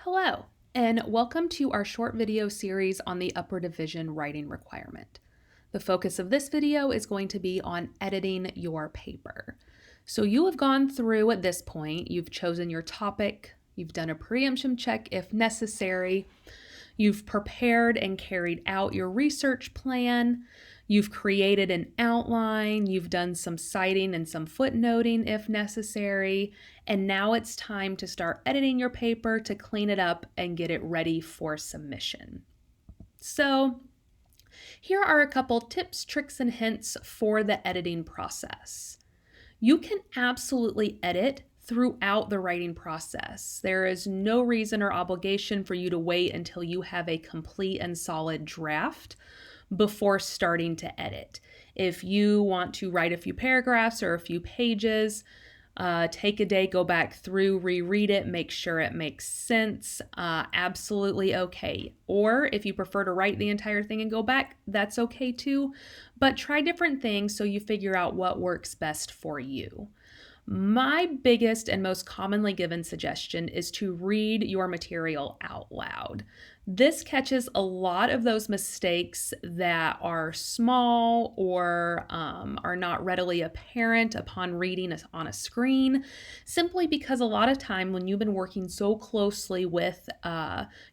Hello, and welcome to our short video series on the upper division writing requirement. The focus of this video is going to be on editing your paper. So you have gone through at this point, you've chosen your topic, you've done a preemption check if necessary, you've prepared and carried out your research plan, you've created an outline, you've done some citing and some footnoting if necessary, and now it's time to start editing your paper to clean it up and get it ready for submission. So here are a couple tips, tricks, and hints for the editing process. You can absolutely edit throughout the writing process. There is no reason or obligation for you to wait until you have a complete and solid draft before starting to edit. If you want to write a few paragraphs or a few pages, take a day, go back through, reread it, make sure it makes sense. Absolutely okay. Or if you prefer to write the entire thing and go back, that's okay too. But try different things so you figure out what works best for you. My biggest and most commonly given suggestion is to read your material out loud. This catches a lot of those mistakes that are small or are not readily apparent upon reading on a screen, simply because a lot of time when you've been working so closely with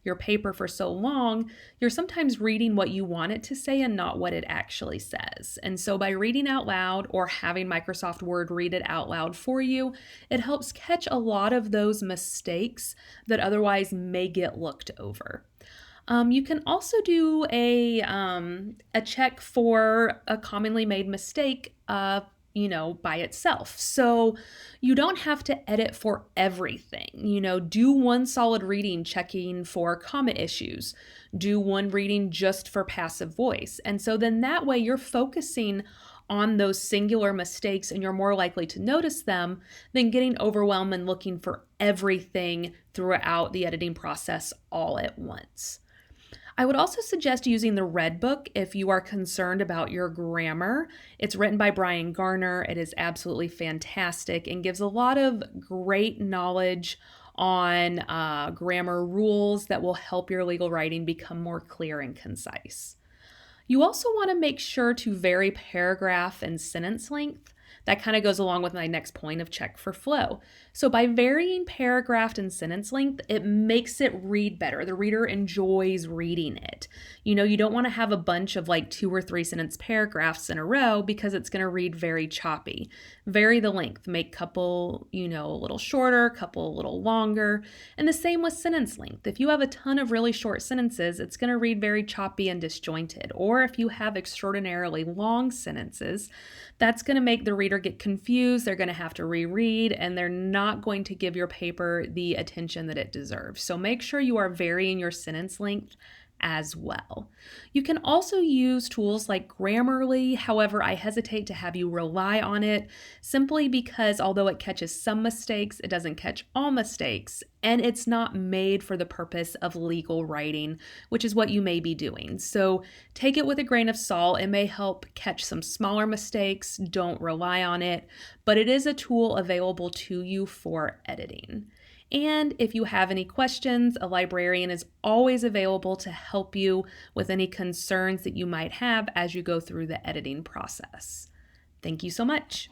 your paper for so long, you're sometimes reading what you want it to say and not what it actually says. And so by reading out loud or having Microsoft Word read it out loud for you, it helps catch a lot of those mistakes that otherwise may get looked over. You can also do a check for a commonly made mistake, by itself. So you don't have to edit for everything. Do one solid reading checking for comma issues. Do one reading just for passive voice. And so then that way you're focusing on those singular mistakes and you're more likely to notice them than getting overwhelmed and looking for everything throughout the editing process all at once. I would also suggest using the Red Book if you are concerned about your grammar. It's written by Brian Garner. It is absolutely fantastic and gives a lot of great knowledge on grammar rules that will help your legal writing become more clear and concise. You also want to make sure to vary paragraph and sentence length. That kind of goes along with my next point of check for flow. So by varying paragraph and sentence length, it makes it read better. The reader enjoys reading it. You don't want to have a bunch of like 2 or 3 sentence paragraphs in a row because it's going to read very choppy. Vary the length, make couple, a little shorter, couple a little longer. And the same with sentence length. If you have a ton of really short sentences, it's going to read very choppy and disjointed. Or if you have extraordinarily long sentences, that's going to make the reader get confused. They're going to have to reread and they're not going to give your paper the attention that it deserves. So make sure you are varying your sentence length as well. You can also use tools like Grammarly. However, I hesitate to have you rely on it simply because although it catches some mistakes, it doesn't catch all mistakes, and it's not made for the purpose of legal writing, which is what you may be doing. So take it with a grain of salt. It may help catch some smaller mistakes. Don't rely on it, but it is a tool available to you for editing. And if you have any questions, a librarian is always available to help you with any concerns that you might have as you go through the editing process. Thank you so much.